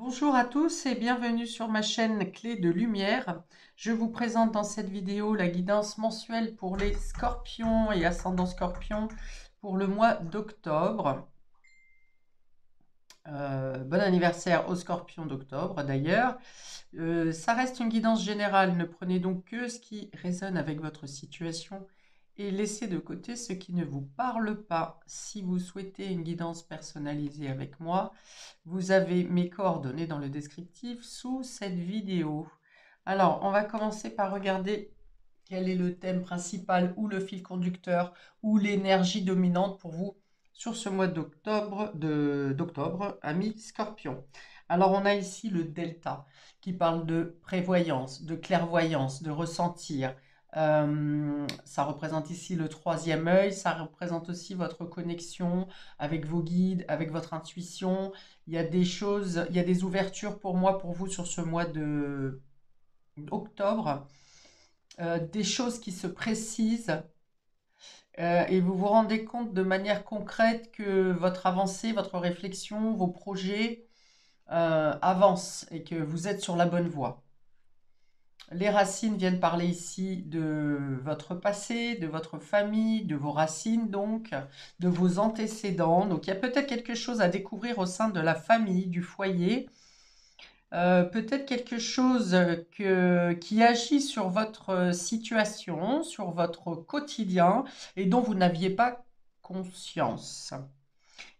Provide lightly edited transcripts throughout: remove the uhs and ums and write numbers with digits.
Bonjour à tous et bienvenue sur ma chaîne Clé de Lumière. Je vous présente dans cette vidéo la guidance mensuelle pour les scorpions et ascendants scorpions pour le mois d'octobre. Bon anniversaire aux scorpions d'octobre d'ailleurs. Ça reste une guidance générale, ne prenez donc que ce qui résonne avec votre situation et laissez de côté ce qui ne vous parle pas. Si vous souhaitez une guidance personnalisée avec moi, vous avez mes coordonnées dans le descriptif sous cette vidéo. Alors, on va commencer par regarder quel est le thème principal ou le fil conducteur ou l'énergie dominante pour vous sur ce mois d'octobre, amis Scorpion. Alors, on a ici le delta qui parle de prévoyance, de clairvoyance, de ressentir. Ça représente ici le troisième œil, ça représente aussi votre connexion avec vos guides, avec votre intuition. Il y a des choses, il y a des ouvertures pour moi, pour vous sur ce mois de octobre, des choses qui se précisent et vous vous rendez compte de manière concrète que votre avancée, votre réflexion, vos projets avancent et que vous êtes sur la bonne voie. Les racines viennent parler ici de votre passé, de votre famille, de vos racines donc, de vos antécédents. Donc il y a peut-être quelque chose à découvrir au sein de la famille, du foyer. Peut-être quelque chose qui agit sur votre situation, sur votre quotidien et dont vous n'aviez pas conscience.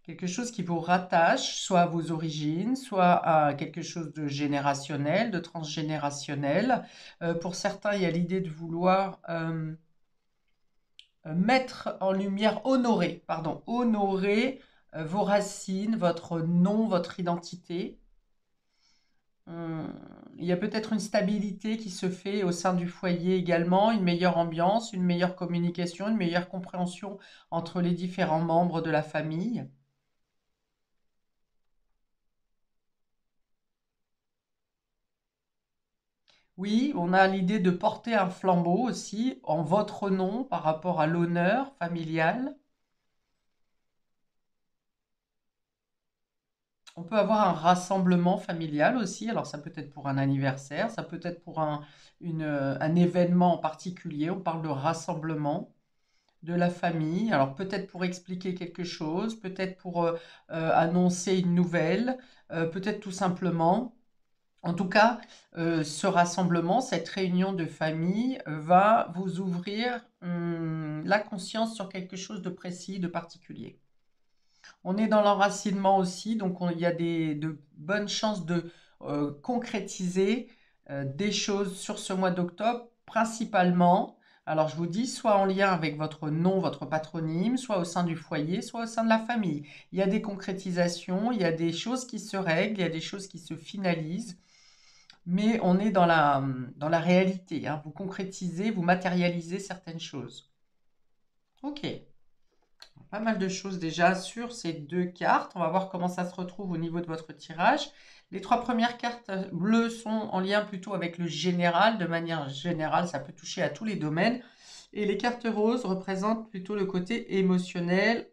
Quelque chose qui vous rattache soit à vos origines, soit à quelque chose de générationnel, de transgénérationnel. Pour certains, il y a l'idée de vouloir mettre en lumière, honorer vos racines, votre nom, votre identité. Il y a peut-être une stabilité qui se fait au sein du foyer également, une meilleure ambiance, une meilleure communication, une meilleure compréhension entre les différents membres de la famille. Oui, on a l'idée de porter un flambeau aussi en votre nom par rapport à l'honneur familial. On peut avoir un rassemblement familial aussi, alors ça peut être pour un anniversaire, ça peut être pour un événement en particulier, on parle de rassemblement de la famille. Alors peut-être pour expliquer quelque chose, peut-être pour annoncer une nouvelle, peut-être tout simplement. En tout cas, ce rassemblement, cette réunion de famille va vous ouvrir la conscience sur quelque chose de précis, de particulier. On est dans l'enracinement aussi, donc il y a de bonnes chances de concrétiser des choses sur ce mois d'octobre, principalement. Alors je vous dis, soit en lien avec votre nom, votre patronyme, soit au sein du foyer, soit au sein de la famille. Il y a des concrétisations, il y a des choses qui se règlent, il y a des choses qui se finalisent, mais on est dans la réalité, hein. Vous concrétisez, vous matérialisez certaines choses. Ok. Pas mal de choses déjà sur ces deux cartes. On va voir comment ça se retrouve au niveau de votre tirage. Les trois premières cartes bleues sont en lien plutôt avec le général. De manière générale, ça peut toucher à tous les domaines. Et les cartes roses représentent plutôt le côté émotionnel,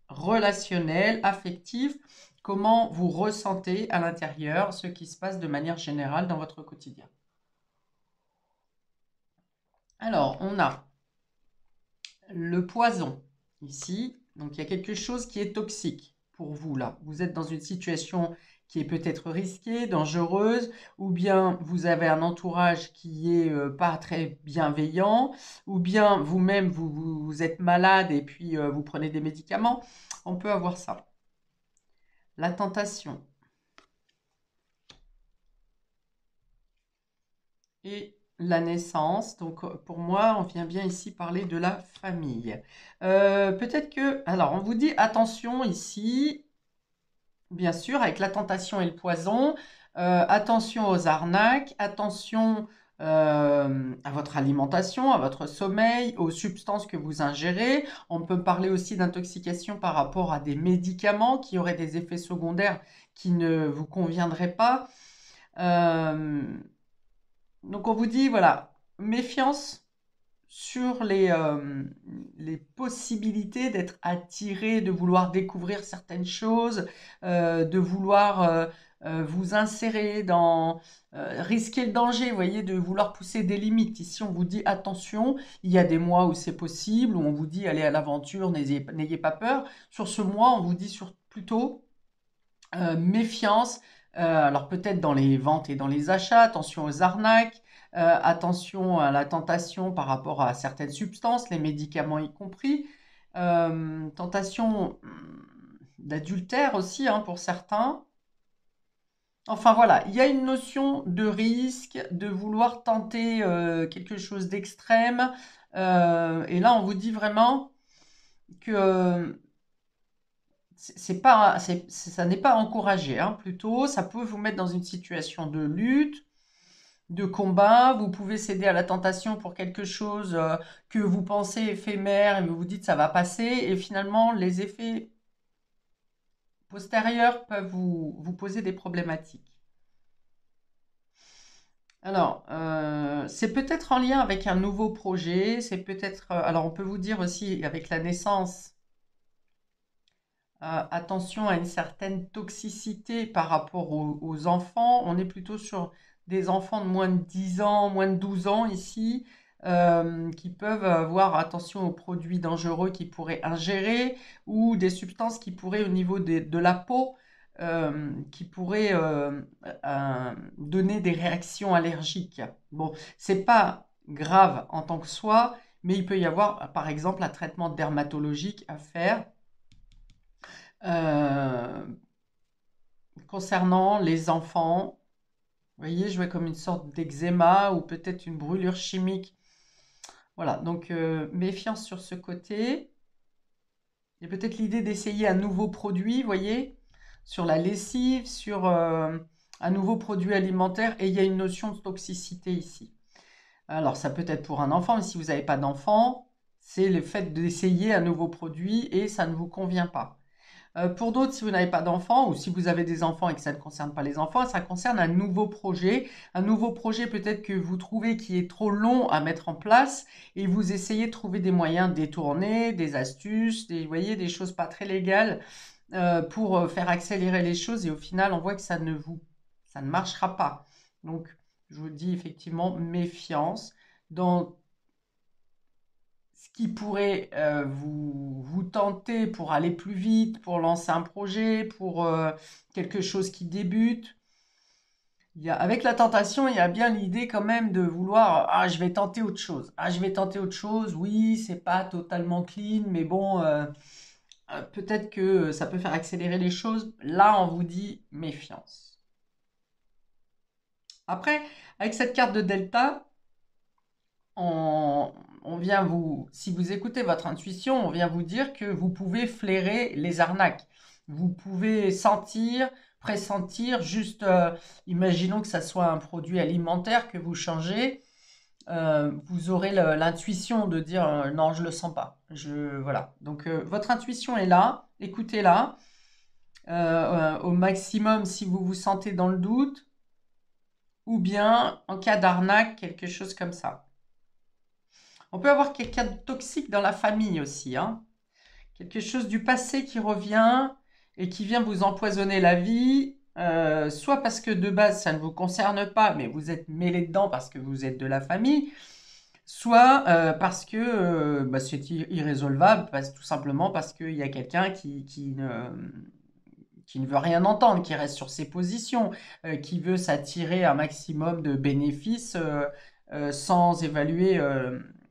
relationnel, affectif. Comment vous ressentez à l'intérieur ce qui se passe de manière générale dans votre quotidien. Alors, on a le poison ici. Donc il y a quelque chose qui est toxique pour vous là. Vous êtes dans une situation qui est peut-être risquée, dangereuse, ou bien vous avez un entourage qui est pas très bienveillant, ou bien vous-même vous êtes malade et puis vous prenez des médicaments. On peut avoir ça. La tentation. Et la naissance. Donc pour moi, on vient bien ici parler de la famille. Peut-être que... Alors, on vous dit attention ici, bien sûr, avec la tentation et le poison. Attention aux arnaques, attention à votre alimentation, à votre sommeil, aux substances que vous ingérez. On peut parler aussi d'intoxication par rapport à des médicaments qui auraient des effets secondaires qui ne vous conviendraient pas. Euh, donc on vous dit, voilà, méfiance sur les possibilités d'être attiré, de vouloir découvrir certaines choses, de vouloir vous insérer dans, risquer le danger, vous voyez, de vouloir pousser des limites. Ici, on vous dit attention, il y a des mois où c'est possible, où on vous dit allez à l'aventure, n'ayez pas peur. Sur ce mois, on vous dit plutôt méfiance. Alors peut-être dans les ventes et dans les achats, attention aux arnaques, attention à la tentation par rapport à certaines substances, les médicaments y compris. Tentation d'adultère aussi hein, pour certains. Enfin voilà, il y a une notion de risque, de vouloir tenter quelque chose d'extrême. Et là, on vous dit vraiment que ça n'est pas encouragé, hein, plutôt. Ça peut vous mettre dans une situation de lutte, de combat. Vous pouvez céder à la tentation pour quelque chose que vous pensez éphémère et vous vous dites ça va passer. Et finalement, les effets postérieurs peuvent vous poser des problématiques. Alors, c'est peut-être en lien avec un nouveau projet, c'est peut-être, alors on peut vous dire aussi avec la naissance, attention à une certaine toxicité par rapport aux enfants. On est plutôt sur des enfants de moins de 10 ans, moins de 12 ans ici, qui peuvent avoir attention aux produits dangereux qu'ils pourraient ingérer ou des substances qui pourraient au niveau de la peau, qui pourraient donner des réactions allergiques. Bon, c'est pas grave en tant que soi, mais il peut y avoir par exemple un traitement dermatologique à faire euh, concernant les enfants. Vous voyez, je vois comme une sorte d'eczéma ou peut-être une brûlure chimique. Voilà, donc méfiance sur ce côté. Il y a peut-être l'idée d'essayer un nouveau produit, vous voyez, sur la lessive, sur un nouveau produit alimentaire, et il y a une notion de toxicité ici. Alors, ça peut être pour un enfant, mais si vous n'avez pas d'enfant, c'est le fait d'essayer un nouveau produit et ça ne vous convient pas. Pour d'autres, si vous n'avez pas d'enfants ou si vous avez des enfants et que ça ne concerne pas les enfants, ça concerne un nouveau projet. Un nouveau projet peut-être que vous trouvez qui est trop long à mettre en place et vous essayez de trouver des moyens détournés, des astuces, vous voyez, des choses pas très légales pour faire accélérer les choses et au final, on voit que ça ne marchera pas. Donc, je vous dis effectivement méfiance dans ce qui pourrait vous tenter pour aller plus vite, pour lancer un projet, pour quelque chose qui débute. Avec la tentation, il y a bien l'idée quand même de vouloir, ah, je vais tenter autre chose. Ah, je vais tenter autre chose. Oui, c'est pas totalement clean, mais bon, peut-être que ça peut faire accélérer les choses. Là, on vous dit méfiance. Après, avec cette carte de Delta, on vient si vous écoutez votre intuition, on vient vous dire que vous pouvez flairer les arnaques. Vous pouvez sentir, pressentir, juste, imaginons que ça soit un produit alimentaire que vous changez, vous aurez l'intuition de dire non, je le sens pas. Voilà. Donc votre intuition est là, écoutez-la au maximum si vous vous sentez dans le doute, ou bien en cas d'arnaque, quelque chose comme ça. On peut avoir quelqu'un de toxique dans la famille aussi, hein. Quelque chose du passé qui revient et qui vient vous empoisonner la vie, soit parce que de base ça ne vous concerne pas, mais vous êtes mêlé dedans parce que vous êtes de la famille, soit parce que bah, c'est irrésolvable, tout simplement parce qu'il y a quelqu'un qui ne veut rien entendre, qui reste sur ses positions, qui veut s'attirer un maximum de bénéfices sans évaluer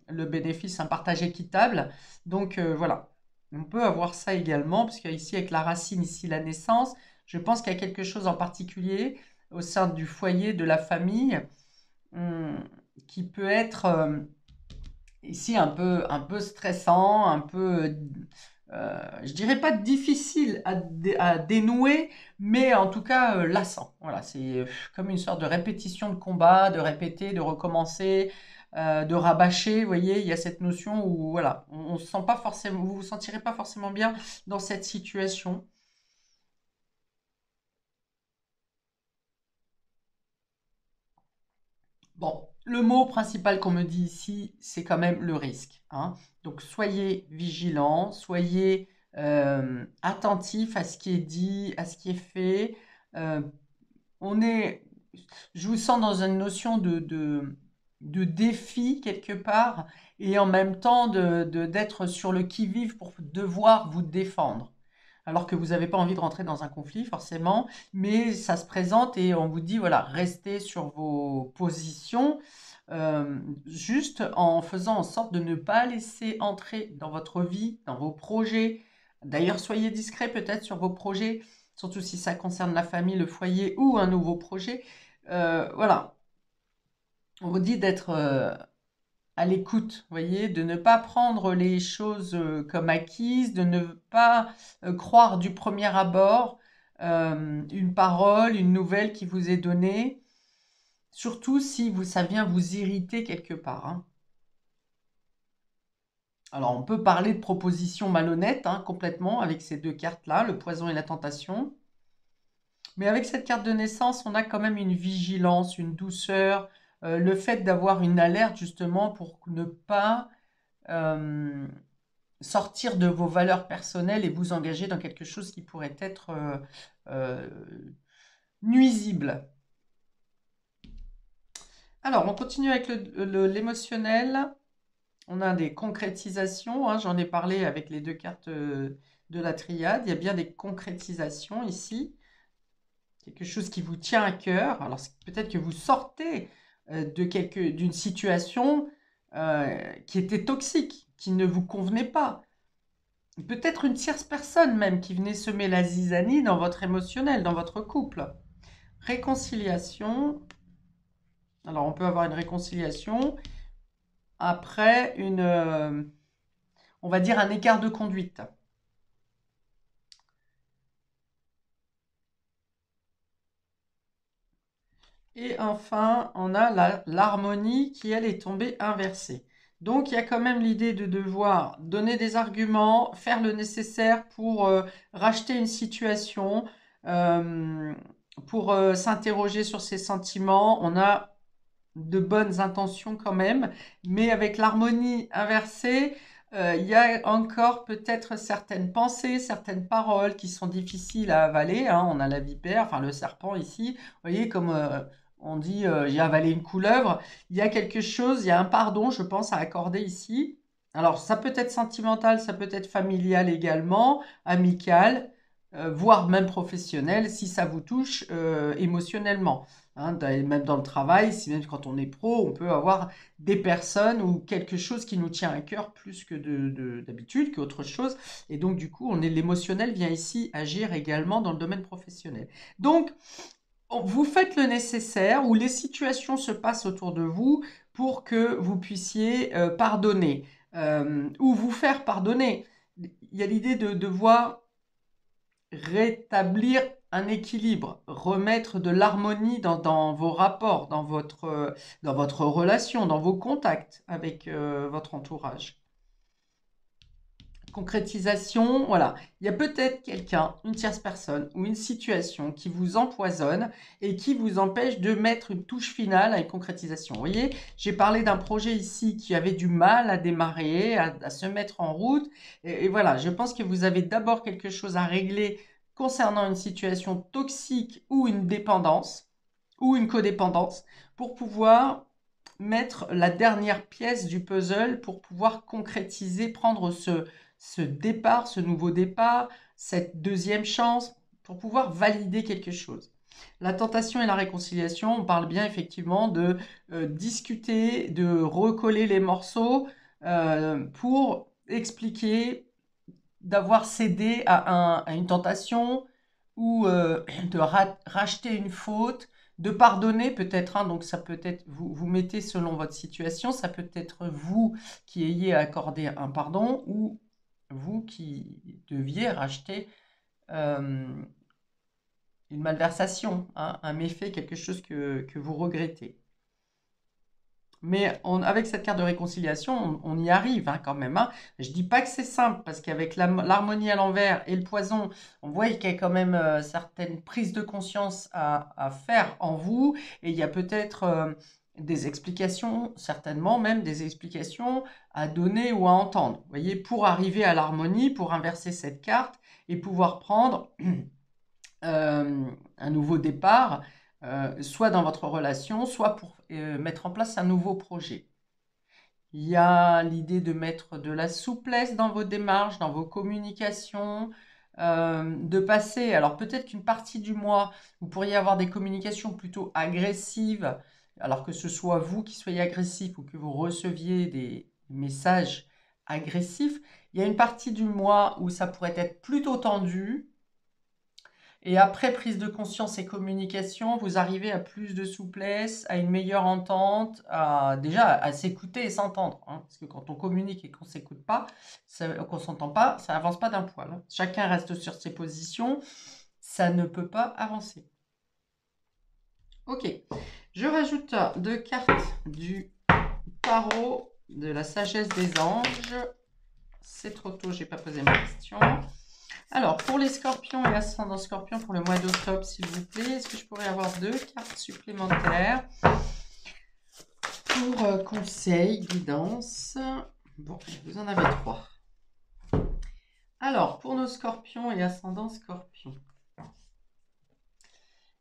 le bénéfice, un partage équitable. Donc voilà, on peut avoir ça également, parce qu'ici avec la racine, ici la naissance, je pense qu'il y a quelque chose en particulier au sein du foyer, de la famille, qui peut être ici un peu stressant, un peu, je dirais pas difficile à dénouer, mais en tout cas lassant. Voilà, c'est comme une sorte de répétition de combat, de répéter, de recommencer, de rabâcher. Vous voyez, il y a cette notion où voilà, on se sent pas forcément, vous vous sentirez pas forcément bien dans cette situation. Bon, le mot principal qu'on me dit ici, c'est quand même le risque, hein. Donc soyez vigilants, soyez attentifs à ce qui est dit, à ce qui est fait. Euh, je vous sens dans une notion de défi quelque part, et en même temps d'être sur le qui-vive pour devoir vous défendre. Alors que vous n'avez pas envie de rentrer dans un conflit forcément, mais ça se présente et on vous dit, voilà, restez sur vos positions, juste en faisant en sorte de ne pas laisser entrer dans votre vie, dans vos projets. D'ailleurs, soyez discret peut-être sur vos projets, surtout si ça concerne la famille, le foyer ou un nouveau projet. Voilà, on vous dit d'être à l'écoute, voyez, de ne pas prendre les choses comme acquises, de ne pas croire du premier abord une parole, une nouvelle qui vous est donnée, surtout si ça vient vous irriter quelque part, hein. Alors, on peut parler de propositions malhonnêtes, hein, complètement, avec ces deux cartes-là, le poison et la tentation. Mais avec cette carte de naissance, on a quand même une vigilance, une douceur, le fait d'avoir une alerte justement pour ne pas euh, sortir de vos valeurs personnelles et vous engager dans quelque chose qui pourrait être euh, nuisible. Alors, on continue avec l'émotionnel. On a des concrétisations, hein, j'en ai parlé avec les deux cartes de la triade. Il y a bien des concrétisations ici. Quelque chose qui vous tient à cœur. Alors, peut-être que vous sortez d'une situation qui était toxique, qui ne vous convenait pas. Peut-être une tierce personne même qui venait semer la zizanie dans votre émotionnel, dans votre couple. Réconciliation. Alors, on peut avoir une réconciliation après on va dire un écart de conduite. Et enfin, on a l'harmonie qui, elle, est tombée inversée. Donc, il y a quand même l'idée de devoir donner des arguments, faire le nécessaire pour racheter une situation, euh, pour s'interroger sur ses sentiments. On a de bonnes intentions quand même, mais avec l'harmonie inversée, il y a encore peut-être certaines pensées, certaines paroles qui sont difficiles à avaler, hein. On a la vipère, enfin le serpent ici, vous voyez comme on dit j'ai avalé une couleuvre, il y a quelque chose, il y a un pardon, je pense, à accorder ici. Alors ça peut être sentimental, ça peut être familial également, amical, voire même professionnel si ça vous touche émotionnellement. Hein, même dans le travail, si même quand on est pro, on peut avoir des personnes ou quelque chose qui nous tient à cœur plus que d'habitude, qu'autre chose. Et donc, du coup, l'émotionnel vient ici agir également dans le domaine professionnel. Donc, vous faites le nécessaire ou les situations se passent autour de vous pour que vous puissiez pardonner ou vous faire pardonner. Il y a l'idée de devoir rétablir un équilibre, remettre de l'harmonie dans vos rapports, dans votre relation, dans vos contacts avec votre entourage. Concrétisation, voilà. Il y a peut-être quelqu'un, une tierce personne ou une situation qui vous empoisonne et qui vous empêche de mettre une touche finale à une concrétisation. Vous voyez, j'ai parlé d'un projet ici qui avait du mal à démarrer, à se mettre en route. Et voilà, je pense que vous avez d'abord quelque chose à régler concernant une situation toxique ou une dépendance ou une codépendance pour pouvoir mettre la dernière pièce du puzzle pour pouvoir concrétiser, prendre ce départ, ce nouveau départ, cette deuxième chance pour pouvoir valider quelque chose. La tentation et la réconciliation, on parle bien effectivement de discuter, de recoller les morceaux pour expliquer, d'avoir cédé à une tentation ou de racheter une faute, de pardonner peut-être, hein. Donc ça peut être, vous mettez selon votre situation, ça peut être vous qui ayez accordé un pardon ou vous qui deviez racheter euh, une malversation, hein, un méfait, quelque chose que vous regrettez. Mais avec cette carte de réconciliation, on y arrive hein, quand même, hein. Je ne dis pas que c'est simple, parce qu'avec l'harmonie à l'envers et le poison, on voit qu'il y a quand même certaines prises de conscience à faire en vous. Et il y a peut-être des explications, certainement même des explications à donner ou à entendre. Vous voyez, pour arriver à l'harmonie, pour inverser cette carte et pouvoir prendre un nouveau départ soit dans votre relation, soit pour mettre en place un nouveau projet. Il y a l'idée de mettre de la souplesse dans vos démarches, dans vos communications, de passer, alors peut-être qu'une partie du mois, vous pourriez avoir des communications plutôt agressives, alors que ce soit vous qui soyez agressif ou que vous receviez des messages agressifs. Il y a une partie du mois où ça pourrait être plutôt tendu, et après prise de conscience et communication, vous arrivez à plus de souplesse, à une meilleure entente, déjà à s'écouter et s'entendre, hein. Parce que quand on communique et qu'on ne s'écoute pas, qu'on ne s'entend pas, ça n'avance pas d'un poil, hein. Chacun reste sur ses positions, ça ne peut pas avancer. Ok, je rajoute 2 cartes du tarot de la sagesse des anges. C'est trop tôt, j'ai pas posé ma question. Alors, pour les scorpions et ascendant scorpion pour le mois d'octobre, s'il vous plaît, est-ce que je pourrais avoir 2 cartes supplémentaires pour conseil, guidance? Bon, vous en avez 3. Alors, pour nos scorpions et ascendant scorpion,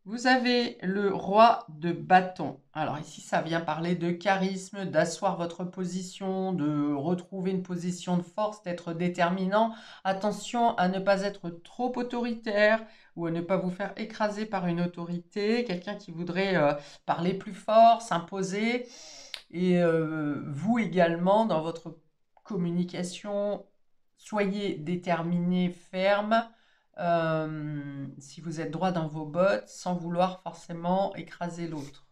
vous avez le roi de bâton. Alors ici, ça vient parler de charisme, d'asseoir votre position, de retrouver une position de force, d'être déterminant. Attention à ne pas être trop autoritaire ou à ne pas vous faire écraser par une autorité, quelqu'un qui voudrait parler plus fort, s'imposer. Et vous également, dans votre communication, soyez déterminé, ferme. Si vous êtes droit dans vos bottes, sans vouloir forcément écraser l'autre.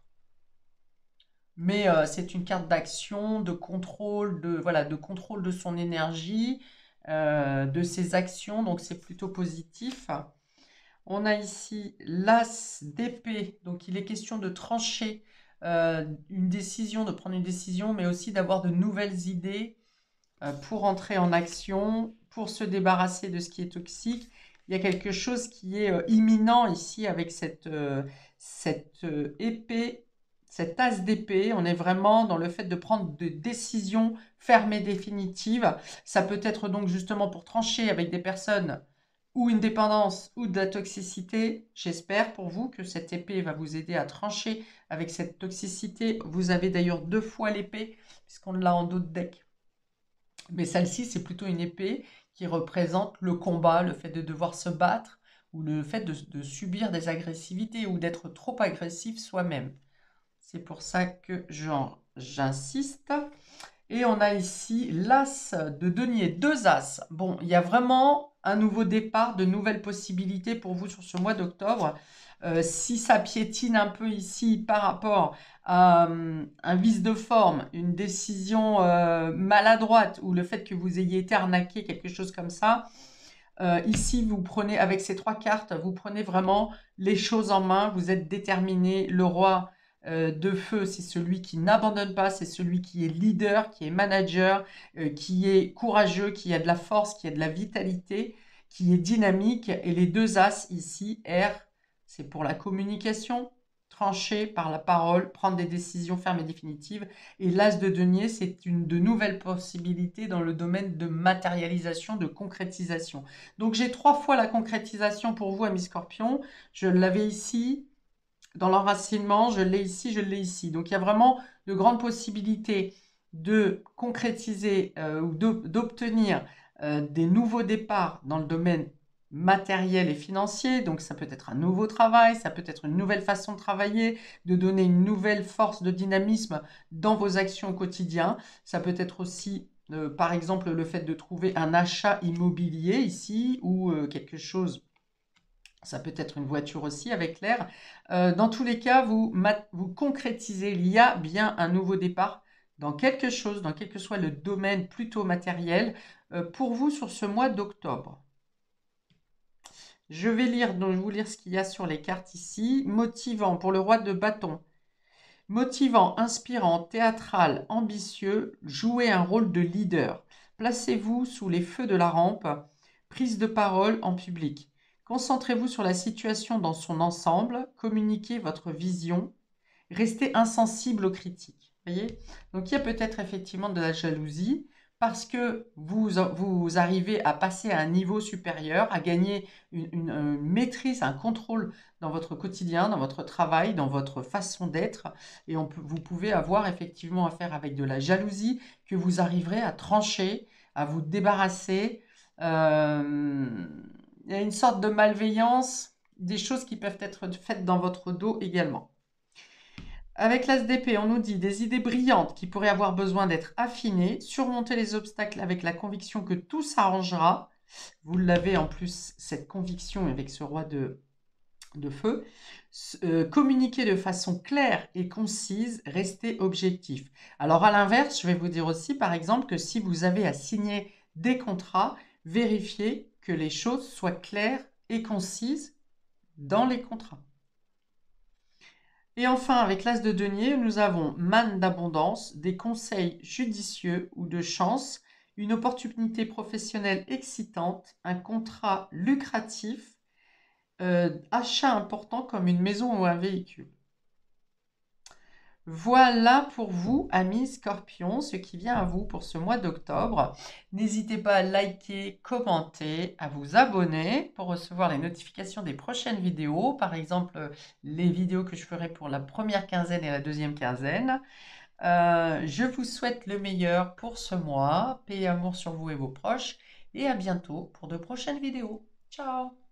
Mais c'est une carte d'action, de contrôle, de contrôle de son énergie, de ses actions, donc c'est plutôt positif. On a ici l'as d'épée, donc il est question de trancher une décision, de prendre une décision, mais aussi d'avoir de nouvelles idées pour entrer en action, pour se débarrasser de ce qui est toxique. Il y a quelque chose qui est imminent ici avec cette épée, cette as d'épée. On est vraiment dans le fait de prendre des décisions fermes et définitives. Ça peut être donc justement pour trancher avec des personnes ou une dépendance ou de la toxicité. J'espère pour vous que cette épée va vous aider à trancher avec cette toxicité. Vous avez d'ailleurs 2 fois l'épée puisqu'on l'a en dos de deck. Mais celle-ci, c'est plutôt une épée qui représente le combat, le fait de devoir se battre ou le fait de subir des agressivités ou d'être trop agressif soi-même. C'est pour ça que j'insiste. Et on a ici l'as de denier, 2 as. Bon, il y a vraiment un nouveau départ, de nouvelles possibilités pour vous sur ce mois d'octobre. Si ça piétine un peu ici par rapport à un vice de forme, une décision maladroite ou le fait que vous ayez été arnaqué, quelque chose comme ça, ici vous prenez, avec ces 3 cartes, vous prenez vraiment les choses en main, vous êtes déterminé. Le roi de feu, c'est celui qui n'abandonne pas, c'est celui qui est leader, qui est manager, qui est courageux, qui a de la force, qui a de la vitalité, qui est dynamique. Et les 2 as ici, R, c'est pour la communication, trancher par la parole, prendre des décisions fermes et définitives. Et l'as de denier, c'est de nouvelles possibilités dans le domaine de matérialisation, de concrétisation. Donc j'ai 3 fois la concrétisation pour vous, amis scorpions. Je l'avais ici, dans l'enracinement, je l'ai ici, je l'ai ici. Donc il y a vraiment de grandes possibilités de concrétiser ou d'obtenir des nouveaux départs dans le domaine matériel et financier. Donc ça peut être un nouveau travail, ça peut être une nouvelle façon de travailler, de donner une nouvelle force de dynamisme dans vos actions au quotidien. Ça peut être aussi par exemple le fait de trouver un achat immobilier ici ou quelque chose. Ça peut être une voiture aussi avec l'air. Dans tous les cas, vous concrétisez. Il y a bien un nouveau départ dans quelque chose, dans quel que soit le domaine plutôt matériel, pour vous sur ce mois d'octobre. Je vais vous lire ce qu'il y a sur les cartes ici. Motivant pour le roi de bâton. Motivant, inspirant, théâtral, ambitieux, jouez un rôle de leader. Placez-vous sous les feux de la rampe. Prise de parole en public. Concentrez-vous sur la situation dans son ensemble, communiquez votre vision, restez insensible aux critiques. Voyez ? Donc il y a peut-être effectivement de la jalousie, parce que vous arrivez à passer à un niveau supérieur, à gagner une maîtrise, un contrôle dans votre quotidien, dans votre travail, dans votre façon d'être. Et vous pouvez avoir effectivement affaire avec de la jalousie que vous arriverez à trancher, à vous débarrasser. Il y a une sorte de malveillance, des choses qui peuvent être faites dans votre dos également. Avec l'ASDP, on nous dit des idées brillantes qui pourraient avoir besoin d'être affinées, surmonter les obstacles avec la conviction que tout s'arrangera. Vous l'avez en plus, cette conviction avec ce roi de feu. Communiquer de façon claire et concise, rester objectif. Alors à l'inverse, je vais vous dire aussi, par exemple, que si vous avez à signer des contrats, vérifiez que les choses soient claires et concises dans les contrats. Et enfin, avec l'as de denier, nous avons manne d'abondance, des conseils judicieux ou de chance, une opportunité professionnelle excitante, un contrat lucratif, achat important comme une maison ou un véhicule. Voilà pour vous, amis Scorpions, ce qui vient à vous pour ce mois d'octobre. N'hésitez pas à liker, commenter, à vous abonner pour recevoir les notifications des prochaines vidéos. Par exemple, les vidéos que je ferai pour la première quinzaine et la deuxième quinzaine. Je vous souhaite le meilleur pour ce mois. Paix et amour sur vous et vos proches. Et à bientôt pour de prochaines vidéos. Ciao!